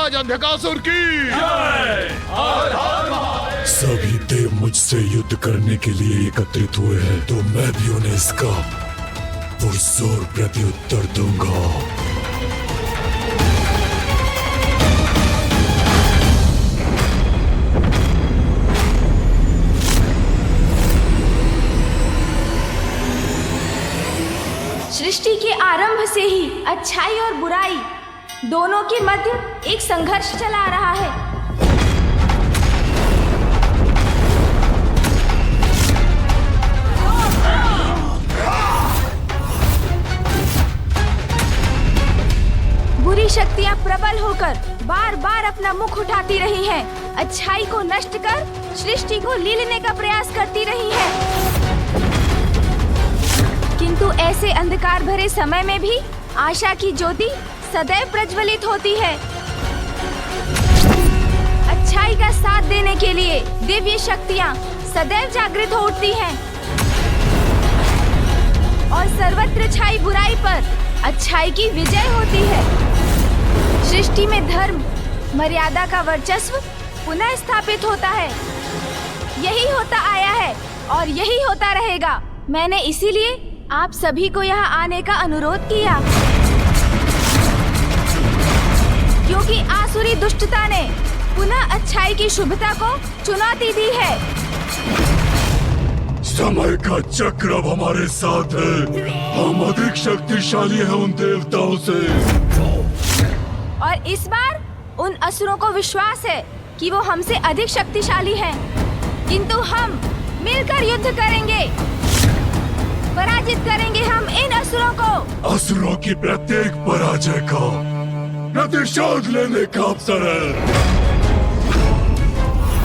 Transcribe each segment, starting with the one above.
महाराज अंधकासुर की जय। सभी देव मुझसे युद्ध करने के लिए एकत्रित हुए हैं, तो मैं भी उन्हें इसका पुरजोर प्रत्युत्तर दूंगा। सृष्टि के आरंभ से ही अच्छाई और बुराई दोनों के मध्य एक संघर्ष चला रहा है। बुरी शक्तियां प्रबल होकर बार बार अपना मुख उठाती रही हैं, अच्छाई को नष्ट कर सृष्टि को लीलने का प्रयास करती रही हैं। किंतु ऐसे अंधकार भरे समय में भी आशा की ज्योति सदैव प्रज्वलित होती है। अच्छाई का साथ देने के लिए दिव्य शक्तियां सदैव जागृत हो उठती हैं और सर्वत्र छाई बुराई पर अच्छाई की विजय होती है। सृष्टि में धर्म मर्यादा का वर्चस्व पुनः स्थापित होता है। यही होता आया है और यही होता रहेगा। मैंने इसीलिए आप सभी को यहाँ आने का अनुरोध किया, क्योंकि आसुरी दुष्टता ने पुनः अच्छाई की शुभता को चुनौती दी है। समय का चक्र अब हमारे साथ है। हम अधिक शक्तिशाली हैं उन देवताओं से। और इस बार उन असुरों को विश्वास है कि वो हमसे अधिक शक्तिशाली हैं, किंतु हम मिलकर युद्ध करेंगे। पराजित करेंगे हम इन असुरों को। असुरों की प्रत्येक पराजय का प्रतिशोध लेने का अवसर है।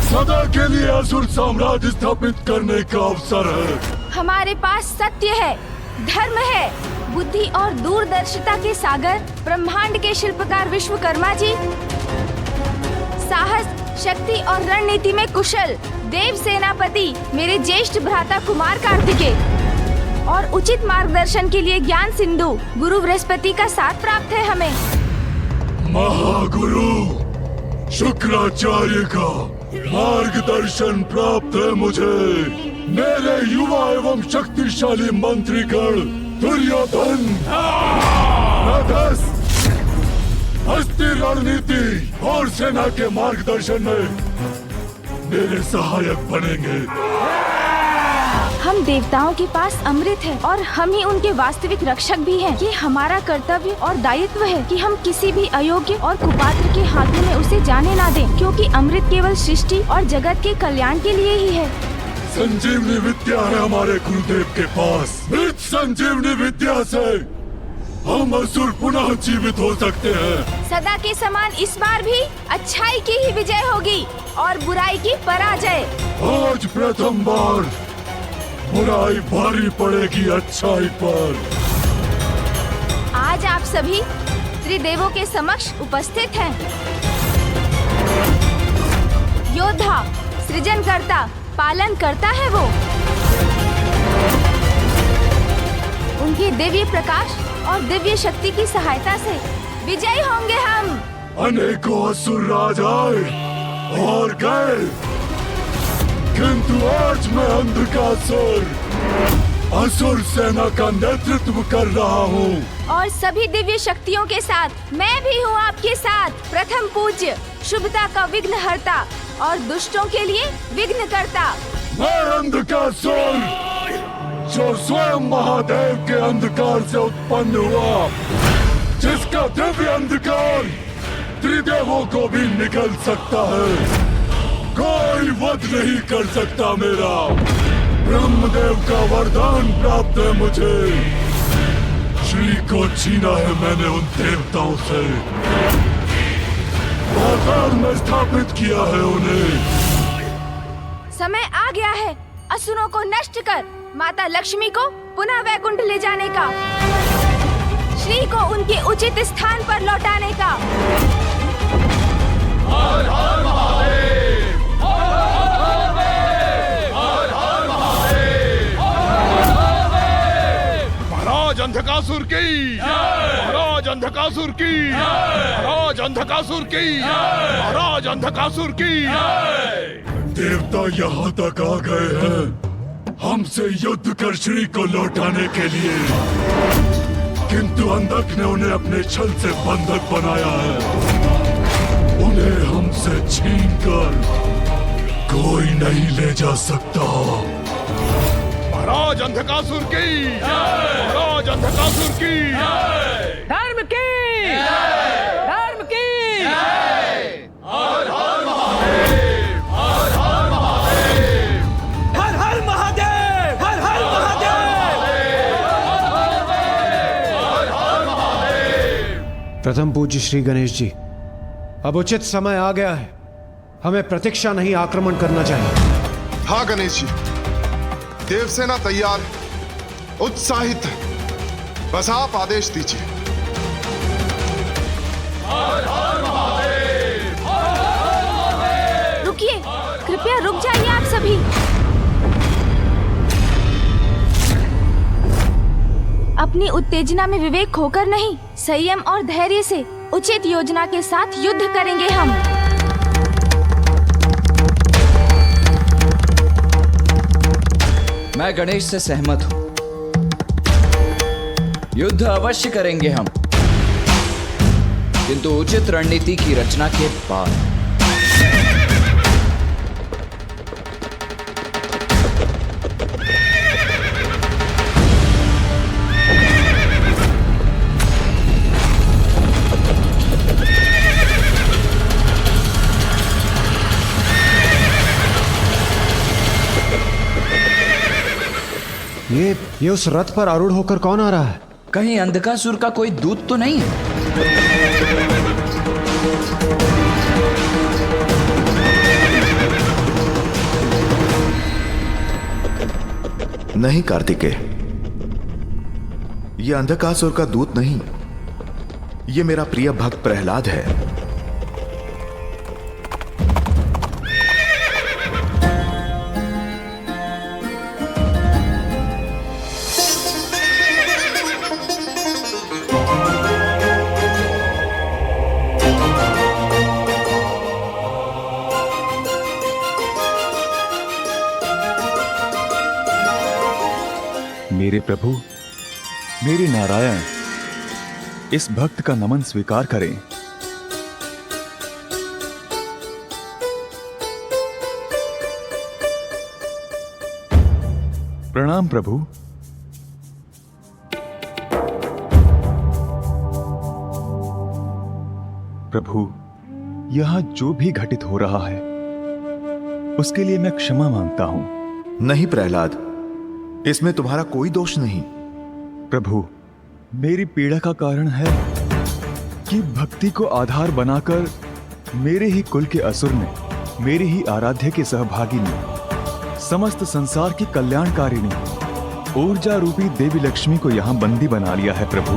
सदा के लिए असुर साम्राज्य स्थापित करने का अवसर है। हमारे पास सत्य है, धर्म है, बुद्धि और दूरदर्शिता के सागर ब्रह्मांड के शिल्पकार विश्वकर्मा जी, साहस, शक्ति और रणनीति में कुशल देव सेनापति मेरे ज्येष्ठ भ्राता कुमार कार्तिकेय, और उचित मार्गदर्शन के लिए ज्ञान सिंधु गुरु बृहस्पति का साथ प्राप्त है हमें। महागुरु शुक्राचार्य का मार्गदर्शन प्राप्त है मुझे। मेरे युवा एवं शक्तिशाली मंत्रीगण दुर्योधन, नभस, हस्ती रणनीति और सेना के मार्गदर्शन में मेरे सहायक बनेंगे। हम देवताओं के पास अमृत है और हम ही उनके वास्तविक रक्षक भी हैं। ये हमारा कर्तव्य और दायित्व है कि हम किसी भी अयोग्य और कुपात्र के हाथों में उसे जाने ना दें, क्योंकि अमृत केवल सृष्टि और जगत के कल्याण के लिए ही है। संजीवनी विद्या है हमारे गुरुदेव के पास। मृत संजीवनी विद्या से हम असुर पुनः जीवित हो सकते हैं। सदा के समान इस बार भी अच्छाई की ही विजय होगी और बुराई की पराजय। आज प्रथम बार बुराई भारी पड़ेगी अच्छाई पर। आज आप सभी त्रिदेवों के समक्ष उपस्थित हैं। योद्धा, सृजनकर्ता, पालन करता है वो। उनके दिव्य प्रकाश और दिव्य शक्ति की सहायता से विजयी होंगे हम। अनेकों असुर राज आए और गए, किंतु आज मैं अंधकासुर असुर सेना का नेतृत्व कर रहा हूँ। और सभी दिव्य शक्तियों के साथ मैं भी हूँ आपके साथ। प्रथम पूज्य, शुभता का विघ्नहर्ता और दुष्टों के लिए विघ्नकर्ता। मैं अंधकासुर, जो स्वयं महादेव के अंधकार से उत्पन्न हुआ, जिसका दिव्य अंधकार त्रिदेवों को भी निकल सकता है। कोई वध नहीं कर सकता मेरा। ब्रह्मदेव का वरदान प्राप्त है मुझे। श्री को छीना है मैंने उन देवताओं से। पाताल में स्थापित किया है उन्हें। समय आ गया है असुरों को नष्ट कर माता लक्ष्मी को पुनः वैकुंठ ले जाने का, श्री को उनके उचित स्थान पर लौटाने का। हर हर महादेव। महाराज अंधकासुर की, महाराज महाराज अंधकासुर की, महाराज अंधकासुर की, महाराज अंधकासुर की। देवता यहाँ तक आ गए हैं हमसे युद्ध कर श्री को लौटाने के लिए, किंतु अंधक ने उन्हें अपने छल से बंधक बनाया है। उन्हें हमसे छीनकर कोई नहीं ले जा सकता। महाराज अंधकासुर की, महाराज अंधकासुर की। धर्म की, धर्म की। हर हर महादेव, हर हर महादेव, हर हर महादेव, हर हर महादेव। हर हर महादेव। प्रथम पूज्य श्री गणेश जी, अब उचित समय आ गया है, हमें प्रतीक्षा नहीं आक्रमण करना चाहिए। हाँ गणेश जी, देवसेना तैयार, उत्साहित है, बस आप आदेश दीजिए। रुकिए, कृपया रुक जाइए आप सभी। अपनी उत्तेजना में विवेक खोकर नहीं, संयम और धैर्य से उचित योजना के साथ युद्ध करेंगे हम। मैं गणेश से सहमत हूं। युद्ध अवश्य करेंगे हम, किंतु उचित रणनीति की रचना के बाद। ये उस रथ पर आरूढ़ होकर कौन आ रहा है? कहीं अंधकासुर का कोई दूत तो नहीं है? नहीं कार्तिकेय, ये अंधकासुर का दूत नहीं, ये मेरा प्रिय भक्त प्रहलाद है। मेरे प्रभु, मेरे नारायण, इस भक्त का नमन स्वीकार करें। प्रणाम प्रभु। प्रभु, यहां जो भी घटित हो रहा है उसके लिए मैं क्षमा मांगता हूं। नहीं प्रहलाद, इसमें तुम्हारा कोई दोष नहीं। प्रभु, मेरी पीड़ा का कारण है कि भक्ति को आधार बनाकर मेरे ही कुल के असुर ने, मेरे ही आराध्य के सहभागी ने, समस्त संसार की कल्याणकारिणी ऊर्जा रूपी देवी लक्ष्मी को यहां बंदी बना लिया है। प्रभु,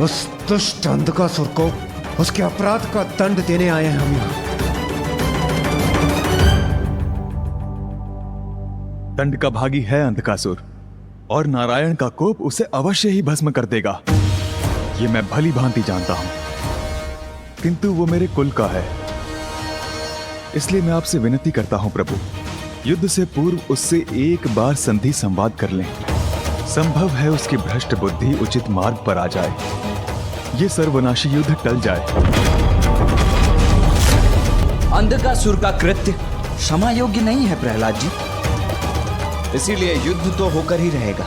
उस दुष्ट अंधकासुर को उसके अपराध का दंड देने आए हैं हम यहाँ। दंड का भागी है अंधकासुर, और नारायण का कोप उसे अवश्य ही भस्म कर देगा, ये मैं भली भांति जानता हूं। किंतु वो मेरे कुल का है, इसलिए मैं आपसे विनती करता हूं प्रभु, युद्ध से पूर्व उससे एक बार संधि संवाद कर लें। संभव है उसकी भ्रष्ट बुद्धि उचित मार्ग पर आ जाए, ये सर्वनाशी युद्ध टल जाए। अंधकासुर का कृत्य क्षमा योग्य नहीं है प्रहलाद जी, इसीलिए युद्ध तो होकर ही रहेगा।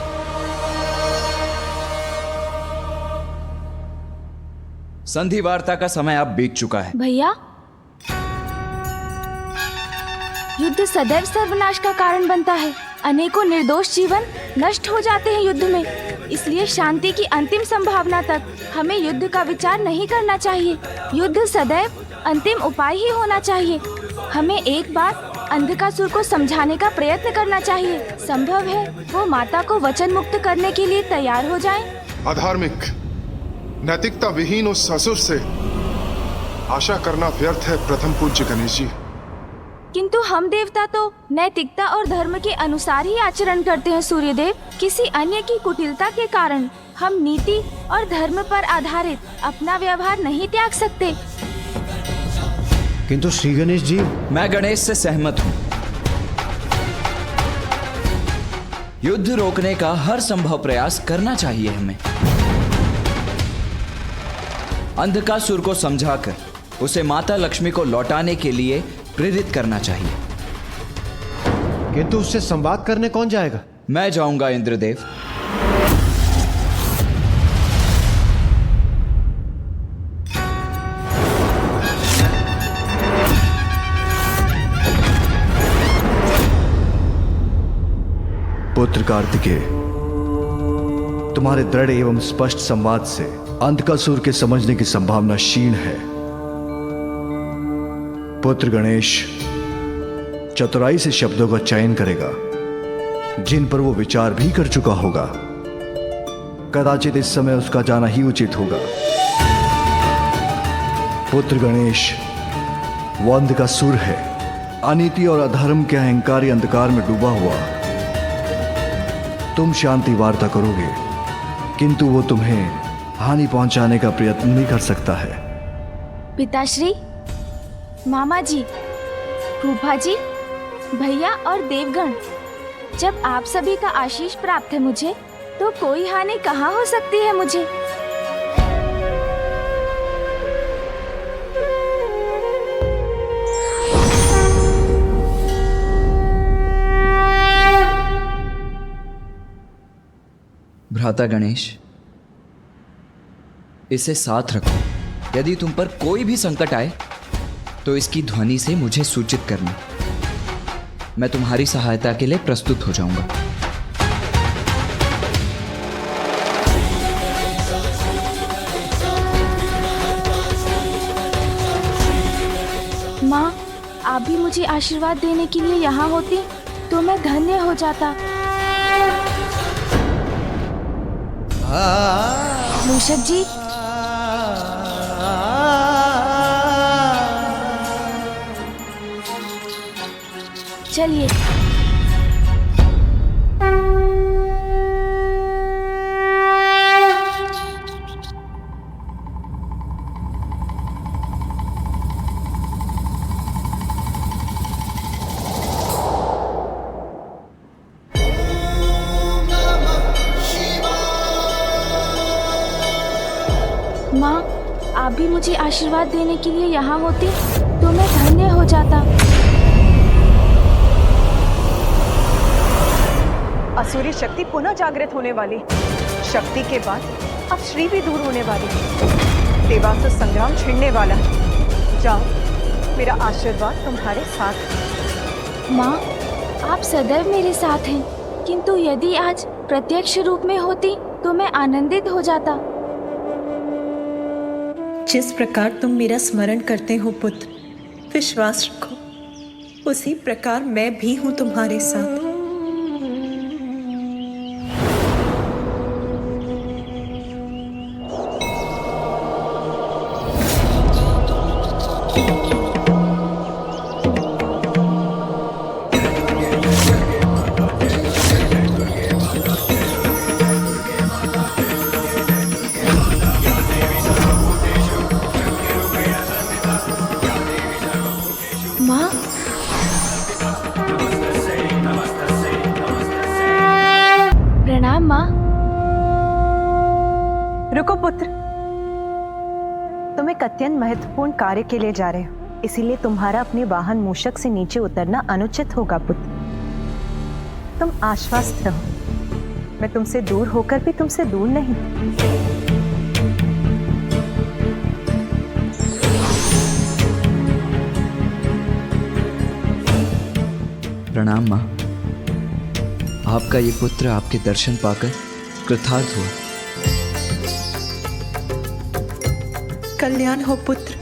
संधि वार्ता का समय अब बीत चुका है। भैया, युद्ध सदैव सर्वनाश का कारण बनता है। अनेकों निर्दोष जीवन नष्ट हो जाते हैं युद्ध में, इसलिए शांति की अंतिम संभावना तक हमें युद्ध का विचार नहीं करना चाहिए। युद्ध सदैव अंतिम उपाय ही होना चाहिए। हमें एक बार अंधकासुर को समझाने का प्रयत्न करना चाहिए। संभव है वो माता को वचन मुक्त करने के लिए तैयार हो जाएं। अधार्मिक, नैतिकता विहीन उस ससुर से आशा करना व्यर्थ है। प्रथम पूज्य गणेश जी, किंतु हम देवता तो नैतिकता और धर्म के अनुसार ही आचरण करते हैं सूर्यदेव। किसी अन्य की कुटिलता के कारण हम नीति और धर्म पर आधारित अपना व्यवहार नहीं त्याग सकते। किंतु श्री गणेश जी, मैं गणेश से सहमत हूं। युद्ध रोकने का हर संभव प्रयास करना चाहिए हमें। अंधकासुर को समझाकर उसे माता लक्ष्मी को लौटाने के लिए प्रेरित करना चाहिए। किंतु उससे संवाद करने कौन जाएगा? मैं जाऊंगा इंद्रदेव। पुत्र कार्तिकेय, तुम्हारे दृढ़ एवं स्पष्ट संवाद से अंधकासुर के समझने की संभावना क्षीण है। पुत्र गणेश चतुराई से शब्दों का चयन करेगा जिन पर वो विचार भी कर चुका होगा। कदाचित इस समय उसका जाना ही उचित होगा। पुत्र गणेश, वो अंधकासुर है, अनीति और अधर्म के अहंकारी अंधकार में डूबा हुआ। तुम शांति वार्ता करोगे, किंतु वो तुम्हें हानि पहुंचाने का प्रयत्न भी कर सकता है। पिताश्री, मामा जी, फूफा जी, भैया और देवगण, जब आप सभी का आशीष प्राप्त है मुझे, तो कोई हानि कहाँ हो सकती है मुझे। भ्राता गणेश, इसे साथ रखो। यदि तुम पर कोई भी संकट आए तो इसकी ध्वनि से मुझे सूचित करना। मैं तुम्हारी सहायता के लिए प्रस्तुत हो जाऊंगा। माँ, आप भी मुझे आशीर्वाद देने के लिए यहाँ होती तो मैं धन्य हो जाता। मूषक जी, चलिए। माँ, आप भी मुझे आशीर्वाद देने के लिए यहाँ होती तो मैं धन्य हो जाता। असुरी शक्ति पुनः जागृत होने वाली। शक्ति के बाद अब श्री भी दूर होने वाली। देवासुर संग्राम छिड़ने वाला है। जाओ, मेरा आशीर्वाद तुम्हारे साथ है। माँ, आप सदैव मेरे साथ हैं, किंतु यदि आज प्रत्यक्ष रूप में होती तो मैं आनंदित हो जाता। जिस प्रकार तुम मेरा स्मरण करते हो पुत्र, विश्वास रखो, उसी प्रकार मैं भी हूँ तुम्हारे साथ। प्रणाम माँ। रुको पुत्र, तुम एक अत्यंत महत्वपूर्ण कार्य के लिए जा रहे हो, इसीलिए तुम्हारा अपने वाहन मूषक से नीचे उतरना अनुचित होगा पुत्र। तुम आश्वस्त रहो, मैं तुमसे दूर होकर भी तुमसे दूर नहीं। प्रणाम माँ। आपका ये पुत्र आपके दर्शन पाकर कृतार्थ हुआ। कल्याण हो पुत्र,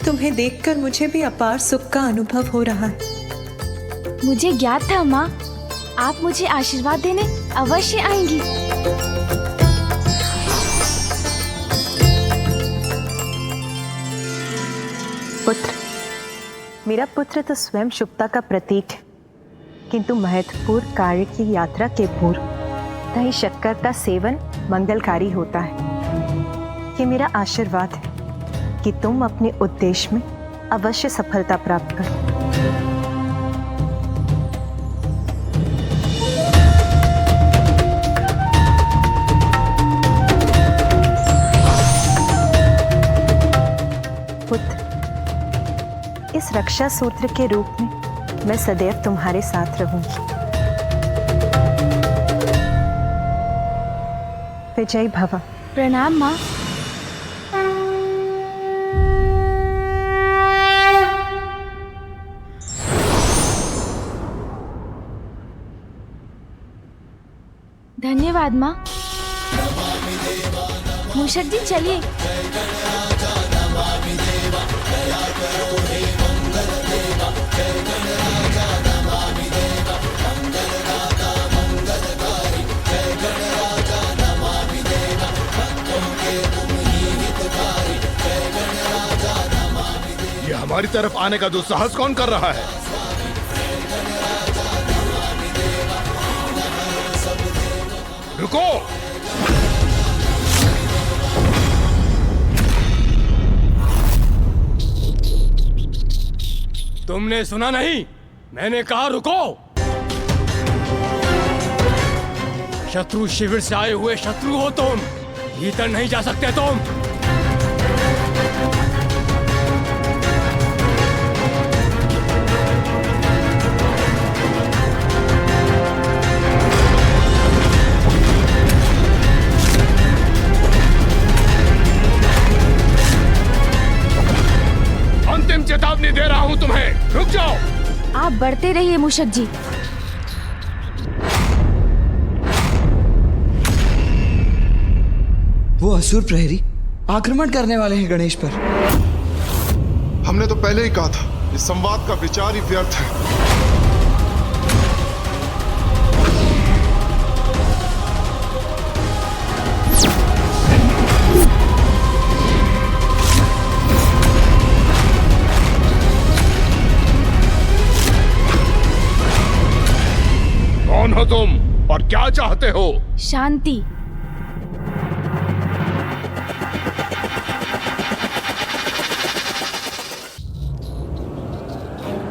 तुम्हें देखकर मुझे भी अपार सुख का अनुभव हो रहा है। मुझे ज्ञात था माँ, आप मुझे आशीर्वाद देने अवश्य आएंगी। पुत्र, मेरा पुत्र तो स्वयं शुभता का प्रतीक है, किंतु महत्वपूर्ण कार्य की यात्रा के पूर्व दही शक्कर का सेवन मंगलकारी होता है। ये मेरा आशीर्वाद है कि तुम अपने उद्देश्य में अवश्य सफलता प्राप्त करो। पुत्र, इस रक्षा सूत्र के रूप में मैं सदैव तुम्हारे साथ रहूंगी। विजय भव। प्रणाम माँ। धन्यवाद माँ। मूषक जी चलिए। ये हमारी तरफ आने का दुस्साहस कौन कर रहा है? रुको! तुमने सुना नहीं? मैंने कहा रुको। शत्रु शिविर से आए हुए शत्रु हो तुम, भीतर नहीं जा सकते तुम। अंतिम चेतावनी दे रहा हूं तुम्हें, रुक जाओ। आप बढ़ते रहिए मूषक जी। वो असुर प्रहरी आक्रमण करने वाले हैं गणेश पर। हमने तो पहले ही कहा था, इस संवाद का विचार ही व्यर्थ है। कौन हो तुम और क्या चाहते हो? शांति।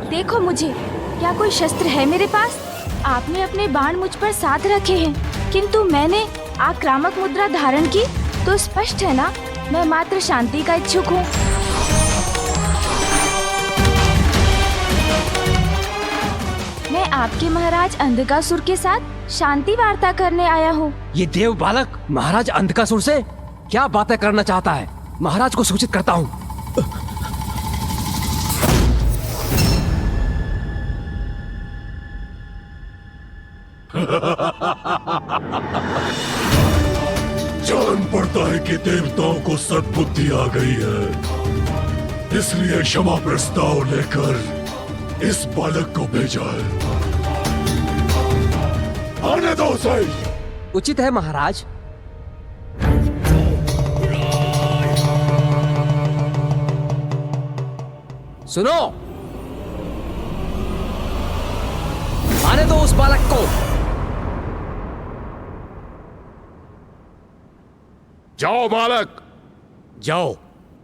देखो मुझे, क्या कोई शस्त्र है मेरे पास? आपने अपने बाण मुझ पर साध रखे हैं, किंतु मैंने आक्रामक मुद्रा धारण की, तो स्पष्ट है ना, मैं मात्र शांति का इच्छुक हूँ। मैं आपके महाराज अंधकासुर के साथ शांति वार्ता करने आया हूँ। ये देव बालक महाराज अंधकासुर से क्या बातें करना चाहता है? महाराज को सूचित करता हूँ। जान पड़ता है कि देवताओं को सद्बुद्धि आ गई है, इसलिए क्षमा प्रस्ताव लेकर इस बालक को भेजा है। आने दो उसे। उचित है महाराज। सुनो, आने दो उस बालक को। जाओ बालक, जाओ।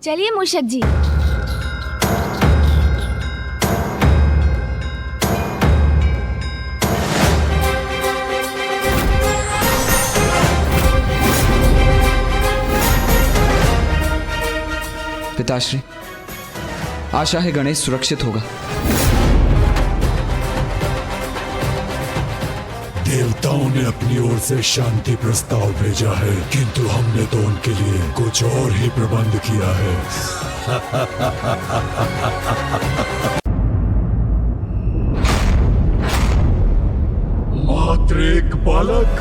चलिए मूषक जी। पिताश्री, आशा है गणेश सुरक्षित होगा। देवताओं ने अपनी ओर से शांति प्रस्ताव भेजा है, किंतु हमने तो उनके लिए कुछ और ही प्रबंध किया है। मात्र एक बालक।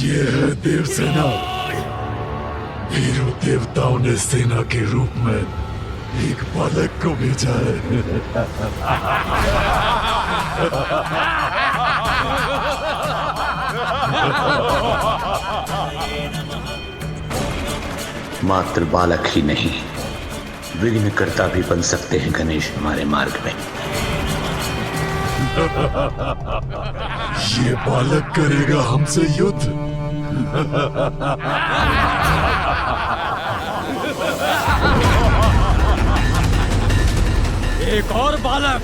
ये है देवसेना। वीरों देवताओं ने सेना के रूप में एक बालक को भेजा है। मात्र बालक ही नहीं, विघ्नकर्ता भी बन सकते हैं गणेश हमारे मार्ग में। ये बालक करेगा हमसे युद्ध। एक और बालक।